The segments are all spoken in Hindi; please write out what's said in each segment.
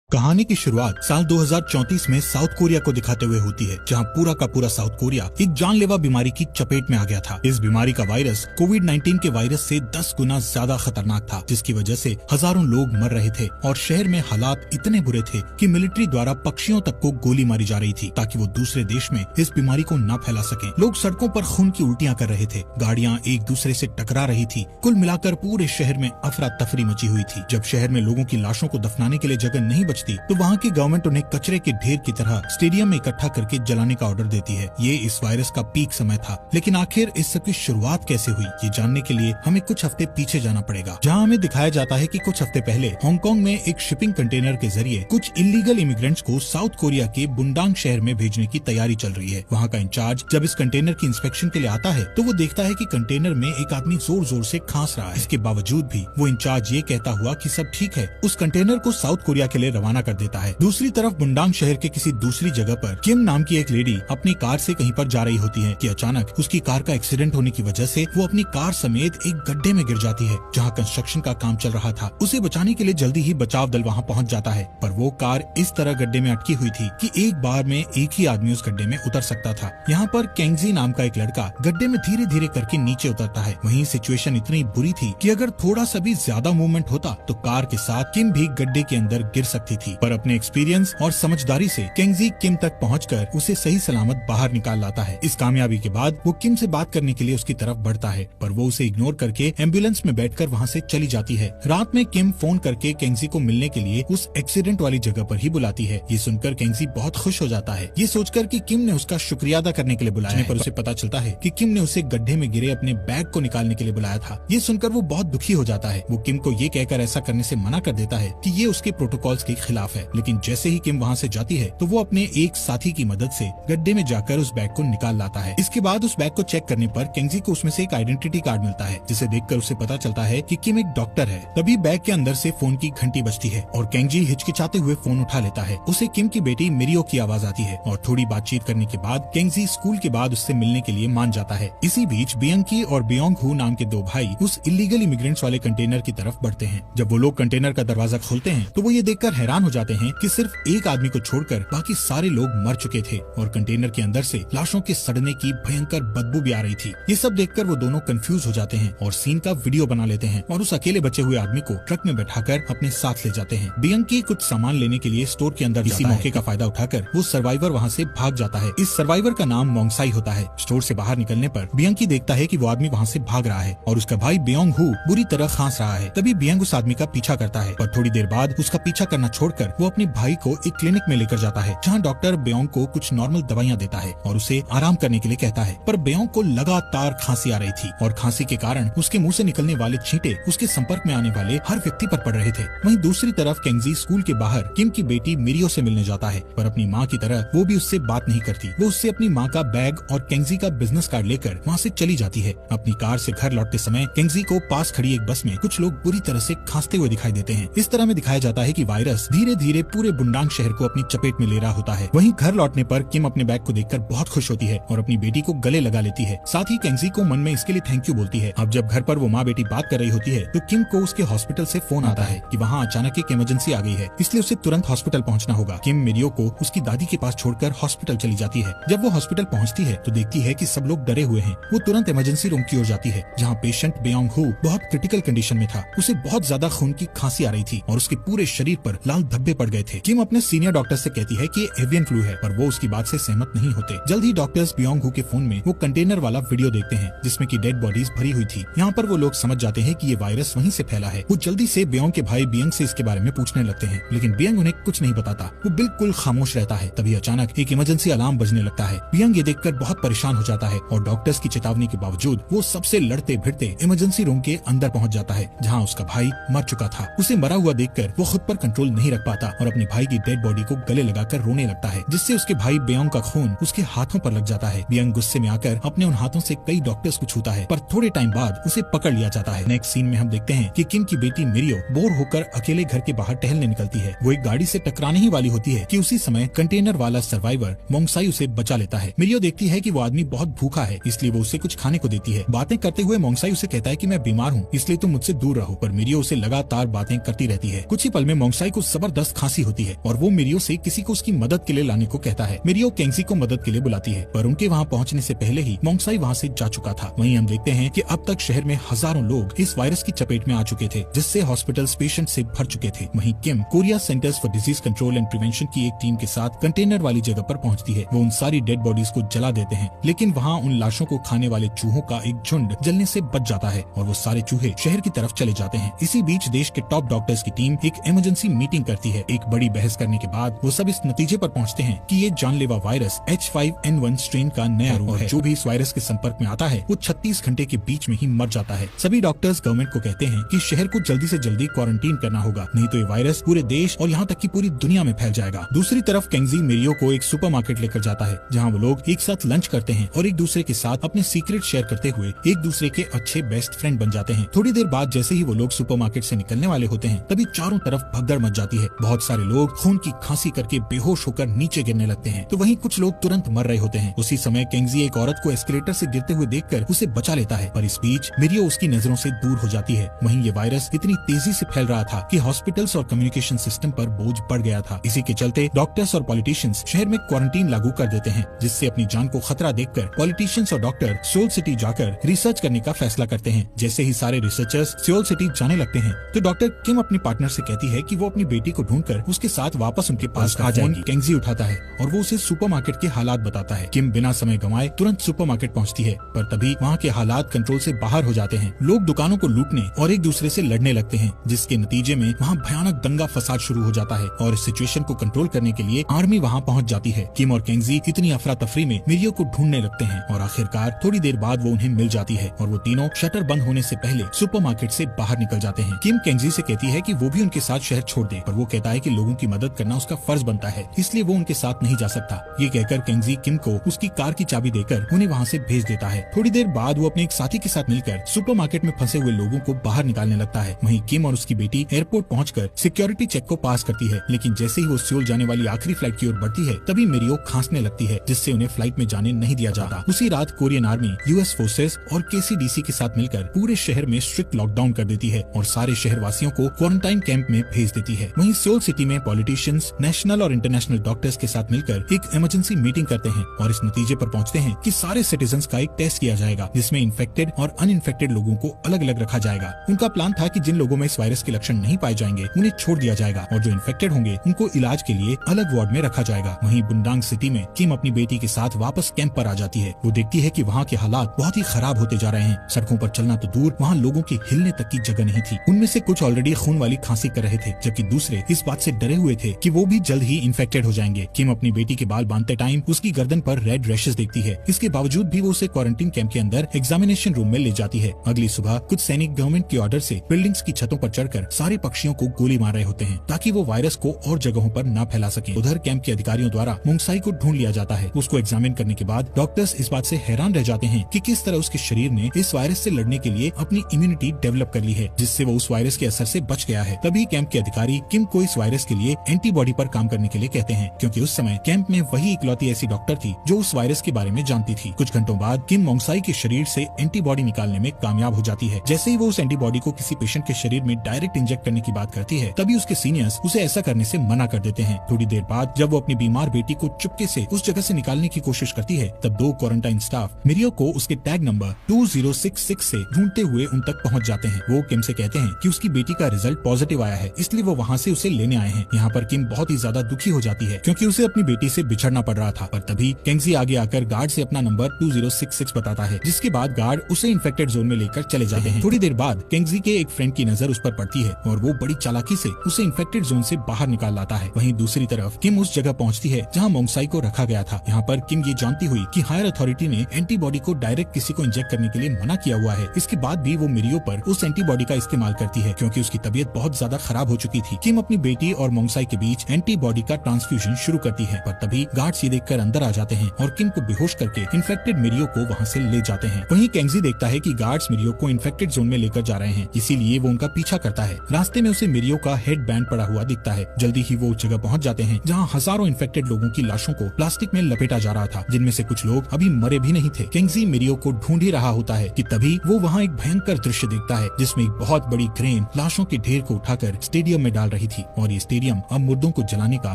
कहानी की शुरुआत साल 2034 में साउथ कोरिया को दिखाते हुए होती है, जहां पूरा का पूरा साउथ कोरिया एक जानलेवा बीमारी की चपेट में आ गया था। इस बीमारी का वायरस कोविड-19 के वायरस से 10 गुना ज्यादा खतरनाक था, जिसकी वजह से हजारों लोग मर रहे थे और शहर में हालात इतने बुरे थे कि मिलिट्री द्वारा पक्षियों तक को गोली मारी जा रही थी ताकि वो दूसरे देश में इस बीमारी को न फैला सके। लोग सड़कों पर खून की उल्टियां कर रहे थे, गाड़ियां एक दूसरे से टकरा रही थी। कुल मिलाकर पूरे शहर में अफरा तफरी मची हुई थी। जब शहर में लोगों की लाशों को दफनाने के लिए जगह नहीं तो वहाँ की गवर्नमेंट उन्हें कचरे के ढेर की तरह स्टेडियम में इकट्ठा करके जलाने का ऑर्डर देती है। ये इस वायरस का पीक समय था, लेकिन आखिर इस सब की शुरुआत कैसे हुई, ये जानने के लिए हमें कुछ हफ्ते पीछे जाना पड़ेगा, जहाँ हमें दिखाया जाता है कि कुछ हफ्ते पहले हांगकांग में एक शिपिंग कंटेनर के जरिए कुछ इलीगल इमिग्रेंट्स को साउथ कोरिया के बुंडांग शहर में भेजने की तैयारी चल रही है। वहाँ का इंचार्ज जब इस कंटेनर की इंस्पेक्शन के लिए आता है तो वो देखता है कि कंटेनर में एक आदमी जोर जोर से खांस रहा है। इसके बावजूद भी वो इंचार्ज ये कहता हुआ कि सब ठीक है, उस कंटेनर को साउथ कोरिया के लिए रवाना कर देता है। दूसरी तरफ बुंडांग शहर के किसी दूसरी जगह पर किम नाम की एक लेडी अपनी कार से कहीं पर जा रही होती है कि अचानक उसकी कार का एक्सीडेंट होने की वजह से वो अपनी कार समेत एक गड्ढे में गिर जाती है, जहां कंस्ट्रक्शन का काम चल रहा था। उसे बचाने के लिए जल्दी ही बचाव दल वहां पहुंच जाता है, पर वो कार इस तरह गड्ढे में अटकी हुई थी कि एक बार में एक ही आदमी उस गड्ढे में उतर सकता था। यहाँ पर केंगजी नाम का एक लड़का गड्ढे में धीरे धीरे करके नीचे उतरता है। वहीं सिचुएशन इतनी बुरी थी कि अगर थोड़ा सा भी ज्यादा मूवमेंट होता तो कार के साथ किम भी गड्ढे के अंदर गिर सकती थी, पर अपने एक्सपीरियंस और समझदारी से केंगजी किम तक पहुंचकर उसे सही सलामत बाहर निकाल लाता है। इस कामयाबी के बाद वो किम से बात करने के लिए उसकी तरफ बढ़ता है, पर वो उसे इग्नोर करके एम्बुलेंस में बैठकर वहां से चली जाती है। रात में किम फोन करके केंगजी को मिलने के लिए उस एक्सीडेंट वाली जगह पर ही बुलाती है। ये सुनकर केंगजी बहुत खुश हो जाता है, ये सोचकर कि किम ने उसका शुक्रिया अदा करने के लिए बुलाया है, पर उसे पता चलता है कि किम ने उसे गड्ढे में गिरे अपने बैग को निकालने के लिए बुलाया था। ये सुनकर वो बहुत दुखी हो जाता है। वो किम को ये कहकर ऐसा करने से मना कर देता है कि ये उसके प्रोटोकॉल्स के खिलाफ है, लेकिन जैसे ही किम वहाँ से जाती है तो वो अपने एक साथी की मदद से गड्ढे में जाकर उस बैग को निकाल लाता है। इसके बाद उस बैग को चेक करने पर केंगजी को उसमें से एक आइडेंटिटी कार्ड मिलता है, जिसे देखकर उसे पता चलता है कि किम एक डॉक्टर है। तभी बैग के अंदर से फोन की घंटी बजती है और केंगजी हिचकिचाते हुए फोन उठा लेता है। उसे किम की बेटी मिरियो की आवाज आती है और थोड़ी बातचीत करने के बाद केंगजी स्कूल के बाद उससे मिलने के लिए मान जाता है। इसी बीच बियंकी और बियोंग हू नाम के दो भाई उस इलीगल इमिग्रेंट्स वाले कंटेनर की तरफ बढ़ते हैं। जब वो लोग कंटेनर का दरवाजा खोलते हैं तो वो ये देखकर हैरान हो जाते हैं कि सिर्फ एक आदमी को छोड़कर बाकी सारे लोग मर चुके थे और कंटेनर के अंदर से लाशों के सड़ने की भयंकर बदबू भी आ रही थी। ये सब देखकर वो दोनों कंफ्यूज हो जाते हैं और सीन का वीडियो बना लेते हैं और उस अकेले बचे हुए आदमी को ट्रक में बैठाकर अपने साथ ले जाते हैं। बियंकी कुछ सामान लेने के लिए स्टोर के अंदर इसी मौके का फायदा उठाकर वो सर्वाइवर वहाँ से भाग जाता है। इस सर्वाइवर का नाम मोंगसाई होता है। स्टोर से बाहर निकलने पर बियंकी देखता है कि वो आदमी वहाँ से भाग रहा है और उसका भाई बियोंग हू बुरी तरह खांस रहा है। तभी बियंग उस आदमी का पीछा करता है, पर थोड़ी देर बाद उसका पीछा करना छोड़कर वो अपने भाई को एक क्लिनिक में लेकर जाता है, जहाँ डॉक्टर बियोंग को कुछ नॉर्मल दवाइयाँ देता है और उसे आराम करने के लिए कहता है। पर बियोंग को लगातार खांसी आ रही थी और खांसी के कारण उसके मुंह से निकलने वाले छींटे उसके संपर्क में आने वाले हर व्यक्ति पर पड़ रहे थे। वहीं दूसरी तरफ केंगजी स्कूल के बाहर किम की बेटी मिरियो से मिलने जाता है, पर अपनी माँ की तरह वो भी उससे बात नहीं करती। वो उससे अपनी माँ का बैग और केंगजी का बिजनेस कार्ड लेकर वहाँ से चली जाती है। अपनी कार से घर लौटते समय केंगजी को पास खड़ी एक बस में कुछ लोग बुरी तरह से खांसते हुए दिखाई देते हैं। इस तरह में दिखाया जाता है कि वायरस धीरे धीरे पूरे बुंडांग शहर को अपनी चपेट में ले रहा होता है। वहीं घर लौटने पर किम अपने बैग को देखकर बहुत खुश होती है और अपनी बेटी को गले लगा लेती है। साथ ही केंगजी को मन में इसके लिए थैंक यू बोलती है। अब जब घर पर वो माँ बेटी बात कर रही होती है तो किम को उसके हॉस्पिटल से फोन आता है कि वहाँ अचानक एक इमरजेंसी आ गई है, इसलिए उसे तुरंत हॉस्पिटल पहुँचना होगा। किम मिरियो को उसकी दादी के पास छोड़कर हॉस्पिटल चली जाती है। जब वो हॉस्पिटल पहुँचती है तो देखती है कि सब लोग डरे हुए हैं। वो तुरंत इमरजेंसी रूम की ओर जाती है, जहाँ पेशेंट बियोंग हू बहुत क्रिटिकल कंडीशन में था। उसे बहुत ज्यादा खून की खांसी आ रही थी और उसके पूरे शरीर पर लाल धब्बे पड़ गए थे। किम अपने सीनियर डॉक्टर से कहती है कि एवियन फ्लू है, पर वो उसकी बात से सहमत नहीं होते। जल्द ही डॉक्टर्स बियोंग हू के फोन में वो कंटेनर वाला वीडियो देखते हैं जिसमें की डेड बॉडीज भरी हुई थी। यहाँ पर वो लोग समझ जाते हैं कि ये वायरस वहीं से फैला है। वो जल्दी से बियोंग के भाई बियंग से इसके बारे में पूछने लगते हैं, लेकिन बियंग उन्हें कुछ नहीं बताता। वो बिल्कुल खामोश रहता है। तभी अचानक एक इमरजेंसी अलार्म बजने लगता है। बियंग ये देखकर बहुत परेशान हो जाता है और डॉक्टर्स की चेतावनी के बावजूद वो सबसे लड़ते भिड़ते इमरजेंसी रूम के अंदर पहुँच जाता है, जहाँ उसका भाई मर चुका था। उसे मरा हुआ देखकर वो खुद पर कंट्रोल नहीं रख पाता और अपने भाई की डेड बॉडी को गले लगाकर रोने लगता है, जिससे उसके भाई बियोंग का खून उसके हाथों पर लग जाता है। बियोंग गुस्से में आकर अपने उन हाथों से कई डॉक्टर्स को छूता है, पर थोड़े टाइम बाद उसे पकड़ लिया जाता है। नेक्स्ट सीन में हम देखते हैं कि किम की बेटी मिरियो बोर होकर अकेले घर के बाहर टहलने निकलती है। वो एक गाड़ी से टकराने ही वाली होती है कि उसी समय कंटेनर वाला सर्वाइवर मोंगसाई उसे बचा लेता है। मिरियो देखती है कि वो आदमी बहुत भूखा है, इसलिए वो उसे कुछ खाने को देती है। बातें करते हुए मोंगसाई उसे कहता है कि मैं बीमार हूँ, इसलिए तुम मुझसे दूर रहो, पर मिरियो उसे लगातार बातें करती रहती है। कुछ ही पल में मोंगसाई को सब जबरदस्त खांसी होती है और वो मिरियो से किसी को उसकी मदद के लिए लाने को कहता है। मिरियो केंगजी को मदद के लिए बुलाती है, पर उनके वहाँ पहुँचने से पहले ही मोंगसाई वहाँ से जा चुका था। वहीं हम देखते हैं कि अब तक शहर में हजारों लोग इस वायरस की चपेट में आ चुके थे, जिससे हॉस्पिटल्स पेशेंट से भर चुके थे। वहीं Kim Korea centres for disease control and prevention की एक टीम के साथ कंटेनर वाली जगह पर पहुंचती है। वो उन सारी डेड बॉडीज को जला देते हैं, लेकिन वहाँ उन लाशों को खाने वाले चूहों का एक झुंड जलने से बच जाता है और वो सारे चूहे शहर की तरफ चले जाते हैं। इसी बीच देश के टॉप डॉक्टर्स की टीम एक इमरजेंसी मीटिंग करती है। एक बड़ी बहस करने के बाद वो सब इस नतीजे पर पहुंचते हैं कि ये जानलेवा वायरस H5N1 स्ट्रेन का नया रूप है। जो भी इस वायरस के संपर्क में आता है वो 36 घंटे के बीच में ही मर जाता है। सभी डॉक्टर्स गवर्नमेंट को कहते हैं कि शहर को जल्दी से जल्दी क्वारंटीन करना होगा, नहीं तो ये वायरस पूरे देश और यहाँ तक कि पूरी दुनिया में फैल जाएगा। दूसरी तरफ केंगजी मिरियो को एक सुपरमार्केट लेकर जाता है, जहाँ वो लोग एक साथ लंच करते हैं और एक दूसरे के साथ अपने सीक्रेट शेयर करते हुए एक दूसरे के अच्छे बेस्ट फ्रेंड बन जाते हैं। थोड़ी देर बाद जैसे ही वो लोग सुपरमार्केट से निकलने वाले होते हैं, तभी चारों तरफ भगदड़ मच जाती है। बहुत सारे लोग खून की खांसी करके बेहोश होकर नीचे गिरने लगते हैं, तो वहीं कुछ लोग तुरंत मर रहे होते हैं। उसी समय केंगजी एक औरत को एस्केलेटर से गिरते हुए देखकर उसे बचा लेता है, पर इस बीच मिरियो उसकी नजरों से दूर हो जाती है। वहीं ये वायरस इतनी तेजी से फैल रहा था कि हॉस्पिटल्स और कम्युनिकेशन सिस्टम पर बोझ बढ़ गया था। इसी के चलते डॉक्टर्स और पॉलिटिशियंस शहर में क्वारंटीन लागू कर देते हैं, जिससे अपनी जान को खतरा देखकर पॉलिटिशियंस और डॉक्टर सियोल सिटी जाकर रिसर्च करने का फैसला करते हैं। जैसे ही सारे रिसर्चर्स सियोल सिटी जाने लगते हैं, तो डॉक्टर किम अपने पार्टनर से कहती है कि वो अपनी बेटी को ढूंढकर उसके साथ वापस उनके पास आ जाएगी। केंगजी उठाता है और वो उसे सुपरमार्केट के हालात बताता है। किम बिना समय गंवाए तुरंत सुपरमार्केट पहुंचती है, पर तभी वहाँ के हालात कंट्रोल से बाहर हो जाते हैं। लोग दुकानों को लूटने और एक दूसरे से लड़ने लगते हैं, जिसके नतीजे में वहाँ भयानक दंगा फसाद शुरू हो जाता है और इस सिचुएशन को कंट्रोल करने के लिए आर्मी वहाँ पहुँच जाती है। किम और केंगजी इतनी अफरा तफरी में मिरियो को ढूंढने लगते हैं और आखिरकार थोड़ी देर बाद वो उन्हें मिल जाती है और वो तीनों शटर बंद होने से पहले सुपरमार्केट से बाहर निकल जाते हैं। किम केंगजी से कहती है कि वो भी उनके साथ शहर छोड़ दे, पर वो कहता है कि लोगों की मदद करना उसका फर्ज बनता है, इसलिए वो उनके साथ नहीं जा सकता। ये कहकर केंगजी किम को उसकी कार की चाबी देकर उन्हें वहाँ से भेज देता है। थोड़ी देर बाद वो अपने एक साथी के साथ मिलकर सुपरमार्केट में फंसे हुए लोगों को बाहर निकालने लगता है। वहीं किम और उसकी बेटी एयरपोर्ट पहुंचकर सिक्योरिटी चेक को पास करती है, लेकिन जैसे ही वो सियोल जाने वाली आखिरी फ्लाइट की ओर बढ़ती है, तभी मिरियो खांसने लगती है, जिससे उन्हें फ्लाइट में जाने नहीं दिया जाता। उसी रात कोरियन आर्मी, यूएस फोर्सेस और KCDC के साथ मिलकर पूरे शहर में स्ट्रिक्ट लॉकडाउन कर देती है और सारे शहर वासियों को क्वारंटाइन कैंप में भेज देती है। वहीं सियोल सिटी में पॉलिटिशियंस नेशनल और इंटरनेशनल डॉक्टर्स के साथ मिलकर एक इमरजेंसी मीटिंग करते हैं और इस नतीजे पर पहुंचते हैं कि सारे सिटीजन्स का एक टेस्ट किया जाएगा, जिसमें इन्फेक्टेड और अनइन्फेक्टेड लोगों को अलग अलग रखा जाएगा। उनका प्लान था कि जिन लोगों में इस वायरस के लक्षण नहीं पाए जाएंगे उन्हें छोड़ दिया जाएगा और जो इन्फेक्टेड होंगे उनको इलाज के लिए अलग वार्ड में रखा जाएगा। वहीं बुंडांग सिटी में किम अपनी बेटी के साथ वापस कैंप पर आ जाती है। वो देखती है कि वहाँ के हालात बहुत ही खराब होते जा रहे हैं। सड़कों पर चलना तो दूर, वहाँ लोगों के हिलने तक की जगह नहीं थी। उनमें से कुछ ऑलरेडी खून वाली खांसी कर रहे थे, जबकि दूसरे इस बात से डरे हुए थे कि वो भी जल्द ही इन्फेक्टेड हो जाएंगे। किम अपनी बेटी के बाल बांधते टाइम उसकी गर्दन पर रेड रैशेस देखती है। इसके बावजूद भी वो उसे क्वारंटीन कैंप के अंदर एग्जामिनेशन रूम में ले जाती है। अगली सुबह कुछ सैनिक गवर्नमेंट के ऑर्डर से बिल्डिंग्स की छतों पर चढ़कर सारे पक्षियों को गोली मार रहे होते हैं, ताकि वो वायरस को और जगहों पर न फैला सके। उधर कैंप के अधिकारियों द्वारा मोंगसाई को ढूंढ लिया जाता है। उसको एग्जामिन करने के बाद डॉक्टर्स इस बात से हैरान रह जाते हैं कि किस तरह उसके शरीर ने इस वायरस से लड़ने के लिए अपनी इम्यूनिटी डेवलप कर ली है, जिससे वो उस वायरस के असर से बच गया है। तभी कैंप के अधिकारी किम को इस वायरस के लिए एंटीबॉडी पर काम करने के लिए कहते हैं, क्योंकि उस समय कैंप में वही इकलौती ऐसी डॉक्टर थी जो उस वायरस के बारे में जानती थी। कुछ घंटों बाद किम मोंगसाई के शरीर से एंटीबॉडी निकालने में कामयाब हो जाती है। जैसे ही वो उस एंटीबॉडी को किसी पेशेंट के शरीर में डायरेक्ट इंजेक्ट करने की बात करती है, तभी उसके सीनियर्स उसे ऐसा करने से मना कर देते हैं। थोड़ी देर बाद जब वो अपनी बीमार बेटी को चुपके से उस जगह से निकालने की कोशिश करती है, तब दो क्वारंटाइन स्टाफ मिरियो को उसके टैग नंबर 2066 से ढूंढते हुए उन तक पहुंच जाते हैं। वो किम से कहते हैं कि उसकी बेटी का रिजल्ट पॉजिटिव आया है, इसलिए वो वहाँ से उसे लेने आए हैं। यहाँ पर किम बहुत ही ज्यादा दुखी हो जाती है, क्योंकि उसे अपनी बेटी से बिछड़ना पड़ रहा था। पर तभी केंगजी आगे आकर गार्ड से अपना नंबर 2066 बताता है, जिसके बाद गार्ड उसे इन्फेक्टेड जोन में लेकर चले जाते हैं। थोड़ी देर बाद केंगजी के एक फ्रेंड की नजर उस पर पड़ती है और वो बड़ी चालाकी से उसे इन्फेक्टेड जोन से बाहर निकाल लाता है। वहीं दूसरी तरफ किम उस जगह पहुंचती है जहां मोंगसाई को रखा गया था। यहाँ पर किम ये जानती हुई कि हायर अथॉरिटी ने एंटीबॉडी को डायरेक्ट किसी को इंजेक्ट करने के लिए मना किया हुआ है, इसके बाद भी वो मिरियो पर उस एंटीबॉडी का इस्तेमाल करती है, क्योंकि उसकी तबीयत बहुत ज्यादा खराब हो चुकी थी। किम अपनी बेटी और मोंगसाई के बीच एंटीबॉडी का ट्रांसफ्यूजन शुरू करती है, पर तभी गार्ड्स ये देखकर अंदर आ जाते हैं और किम को बेहोश करके इन्फेक्टेड मिरियो को वहाँ से ले जाते हैं। वहीं केंगजी देखता है कि गार्ड्स मिरियो को इन्फेक्टेड जोन में लेकर जा रहे हैं, इसीलिए वो उनका पीछा करता है। रास्ते में उसे मिरियो का हेड बैंड पड़ा हुआ दिखता है। जल्दी ही वो उस जगह पहुंच जाते हैं जहाँ हजारों इन्फेक्टेड लोगों की लाशों को प्लास्टिक में लपेटा जा रहा था, जिनमें से कुछ लोग अभी मरे भी नहीं थे। केंगजी मिरियो को ढूंढ ही रहा होता है कि तभी वो वहाँ एक भयंकर दृश्य देखता है, जिसमें एक बहुत बड़ी क्रेन लाशों के ढेर को उठाकर स्टेडियम में डाल रही थी और ये स्टेडियम अब मुर्दों को जलाने का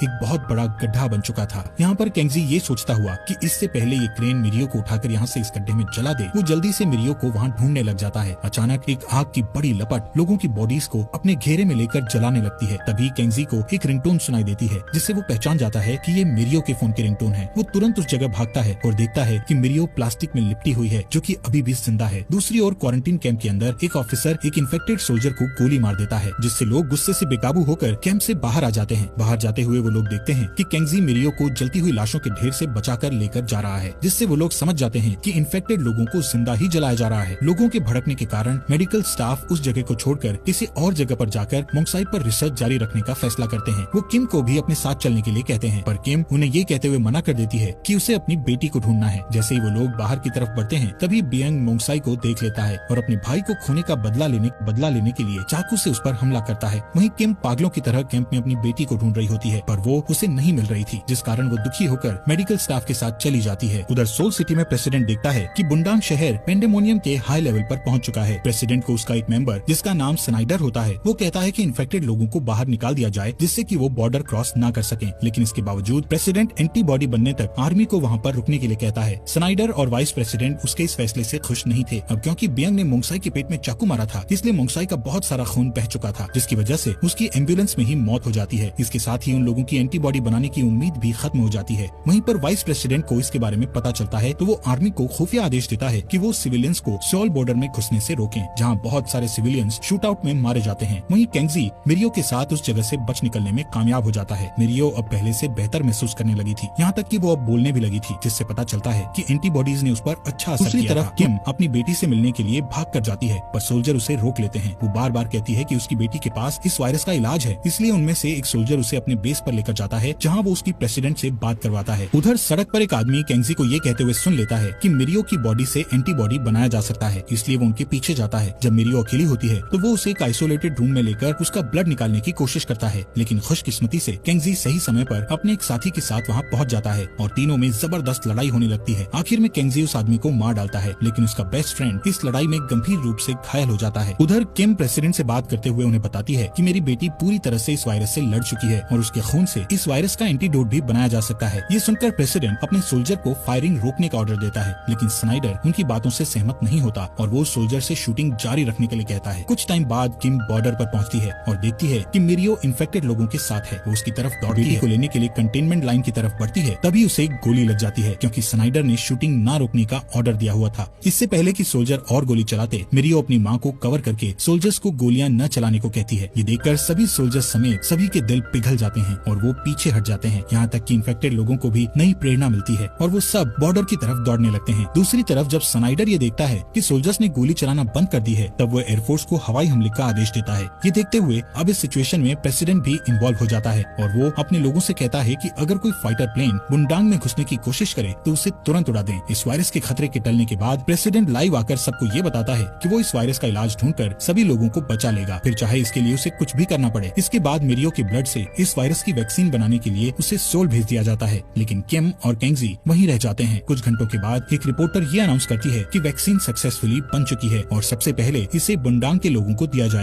एक बहुत बड़ा गड्ढा बन चुका था। यहाँ पर केंगजी ये सोचता हुआ कि इससे पहले ये क्रेन मिरियो को उठाकर यहाँ से इस गड्ढे में जला दे, वो जल्दी से मिरियो को वहाँ ढूंढने लग जाता है। अचानक एक आग की बड़ी लपट लोगों की बॉडीज को अपने घेरे में लेकर जलाने लगती है। तभी केंगजी को एक रिंगटोन सुनाई देती है, जिससे वो पहचान जाता है कि ये मिरियो के फोन की रिंगटोन है। वो तुरंत उस जगह भागता है और देखता है कि मिरियो प्लास्टिक में लिपटी हुई है, जो कि अभी भी जिंदा है। दूसरी ओर क्वारंटीन कैंप के अंदर एक ऑफिसर एक इन्फेक्टेड सोल्जर को गोली मार देता है, जिससे लोग गुस्से से बेकाबू होकर कैंप से बाहर आ जाते हैं। बाहर जाते हुए वो लोग देखते हैं कि केंगजी मिरियो को जलती हुई लाशों के ढेर से बचाकर लेकर जा रहा है, जिससे वो लोग समझ जाते हैं कि इन्फेक्टेड लोगों को जिंदा ही जलाया जा रहा है। लोगों के भड़कने के कारण मेडिकल स्टाफ उस जगह को छोड़कर किसी और जगह पर जाकर मोंगसाई पर रिसर्च जारी रखने का फैसला करते हैं। वो किम को भी अपने साथ चलने के लिए कहते हैं, पर किम उन्हें ये कहते हुए मना कर देती है कि उसे अपनी बेटी को ढूंढना है। जैसे ही वो लोग बाहर की तरफ बढ़ते हैं, तभी बियांग मोंगसाई को देख लेता है और अपने भाई को खोने का बदला लेने के लिए चाकू से उस पर हमला करता है। वहीं किम पागलों की तरह कैंप में अपनी बेटी को ढूंढ रही होती है, पर वो उसे नहीं मिल रही थी, जिस कारण वो दुखी होकर मेडिकल स्टाफ के साथ चली जाती है। उधर सोल सिटी में प्रेसिडेंट देखता है कि बुंडांग शहर पेंडेमोनियम के हाई लेवल पर पहुंच चुका है। प्रेसिडेंट को उसका एक मेंबर, जिसका नाम स्नाइडर होता है, वो कहता है कि इन्फेक्टेड लोगों को बाहर निकाल दिया जाए, जिससे कि वो बॉर्डर क्रॉस ना कर सकें। लेकिन इसके बावजूद प्रेसिडेंट एंटीबॉडी बनने तक आर्मी को वहाँ पर रुकने के लिए कहता है। स्नाइडर और वाइस प्रेसिडेंट उसके इस फैसले से खुश नहीं थे। अब क्योंकि बियांग ने मोंगसाई के पेट में चाकू मारा था, इसलिए मोंगसाई का बहुत सारा खून बह चुका था, जिसकी वजह से उसकी एम्बुलेंस में ही मौत हो जाती है। इसके साथ ही उन लोगों की एंटीबॉडी बनाने की उम्मीद भी खत्म हो जाती है। वहीं पर वाइस प्रेसिडेंट को इसके बारे में पता चलता है, तो वो आर्मी को खुफिया आदेश देता है कि वो सिविलियंस को सोल बॉर्डर में घुसने से रोकें, जहां बहुत सारे सिविलियंस शूट आउट में मारे जाते हैं। वहीं केंगजी मिरियो के साथ उस जगह से बच निकलने में कामयाब हो जाता है। मिरियो अब पहले से बेहतर महसूस करने लगी थी, यहाँ तक कि वो अब बोलने भी लगी थी, जिससे पता चलता है कि एंटीबॉडीज ने उस पर अच्छा असर किया। दूसरी तरफ किम अपनी बेटी से मिलने के लिए भाग कर जाती है, पर सोल्जर उसे रोक लेते हैं। वो बार बार कहती है कि उसकी बेटी के पास इस वायरस का इलाज है, इसलिए उनमें से एक सोल्जर उसे अपने बेस पर लेकर जाता है, जहाँ वो उसकी प्रेसिडेंट से बात करवाता है। उधर सड़क पर एक आदमी केंगजी को ये कहते हुए सुन लेता है कि मिरियो की बॉडी से एंटीबॉडी बनाया जा सकता है, इसलिए वो उनके पीछे जाता है। जब मिरियो अकेली होती है, तो वो उसे एक आइसोलेटेड रूम में लेकर उसका ब्लड निकालने की कोशिश करता है, लेकिन खुशकिस्मती से केंगजी सही समय पर अपने एक साथी के साथ वहाँ पहुँच जाता है और तीनों में जबरदस्त लड़ाई होने लगती है। आखिर में केंगजी उस आदमी को मार डालता है, लेकिन उसका बेस्ट फ्रेंड इस लड़ाई में गंभीर रूप से घायल हो जाता है। उधर किम प्रेसिडेंट से बात करते हुए उन्हें बताती है कि मेरी बेटी पूरी तरह से इस वायरस से लड़ चुकी है और उसके खून से इस वायरस का एंटीडोट भी बनाया जा सकता है। ये सुनकर प्रेसिडेंट अपने सोल्जर को फायरिंग रोकने का ऑर्डर देता है, लेकिन स्नाइडर उनकी बातों से सहमत नहीं होता और वो सोल्जर से शूटिंग जारी रखने के लिए कहता है। कुछ टाइम बाद किम बॉर्डर पर पहुंचती है और देखती है कि मिरियो इन्फेक्टेड लोगों के साथ है। वो उसकी तरफ दौड़ती है, को लेने के लिए कंटेनमेंट लाइन की तरफ बढ़ती है, तभी उसे गोली लग जाती है, क्योंकि स्नाइडर ने शूटिंग ना रोकने का ऑर्डर दिया हुआ था। इससे पहले कि सोल्जर और गोली चलाते, मिरियो अपनी माँ को कवर करके सोल्जर्स को गोलियां न चलाने को कहती है। ये देखकर सभी सोल्जर्स समेत सभी के दिल पिघल जाते हैं और वो पीछे हट जाते हैं। यहाँ तक कि इन्फेक्टेड लोगों को भी नई प्रेरणा मिलती है और वो सब बॉर्डर की तरफ दौड़ने लगते हैं। दूसरी तरफ जब स्नाइडर ये देखता है कि सोल्जर्स ने गोली चलाना बंद कर दी है, तब वो एयरफोर्स को हवाई हमले का आदेश देता है। ये देखते हुए अब इस सिचुएशन में प्रेसिडेंट भी इन्वॉल्व हो जाता है और वो अपने लोगों से कहता है कि अगर कोई फाइटर प्लेन बुंडांग में घुसने की कोशिश करे तो उसे तुरंत उड़ा दें। इस वायरस के खतरे के टलने के बाद प्रेसिडेंट लाइव आकर सबको ये बताता है कि वो इस वायरस का इलाज ढूंढकर सभी लोगों को बचा लेगा, फिर चाहे इसके लिए उसे कुछ भी करना पड़े। इसके बाद मिरियो के ब्लड से इस वायरस की वैक्सीन बनाने के लिए उसे सोल भेज दिया जाता है, लेकिन किम और केंगजी वहीं रह जाते हैं। कुछ घंटों के बाद एक रिपोर्टर ये अनाउंस करती है कि वैक्सीन सक्सेसफुली बन चुकी है और सबसे पहले इसे बुंडांग के लोगों को दिया जाएगा।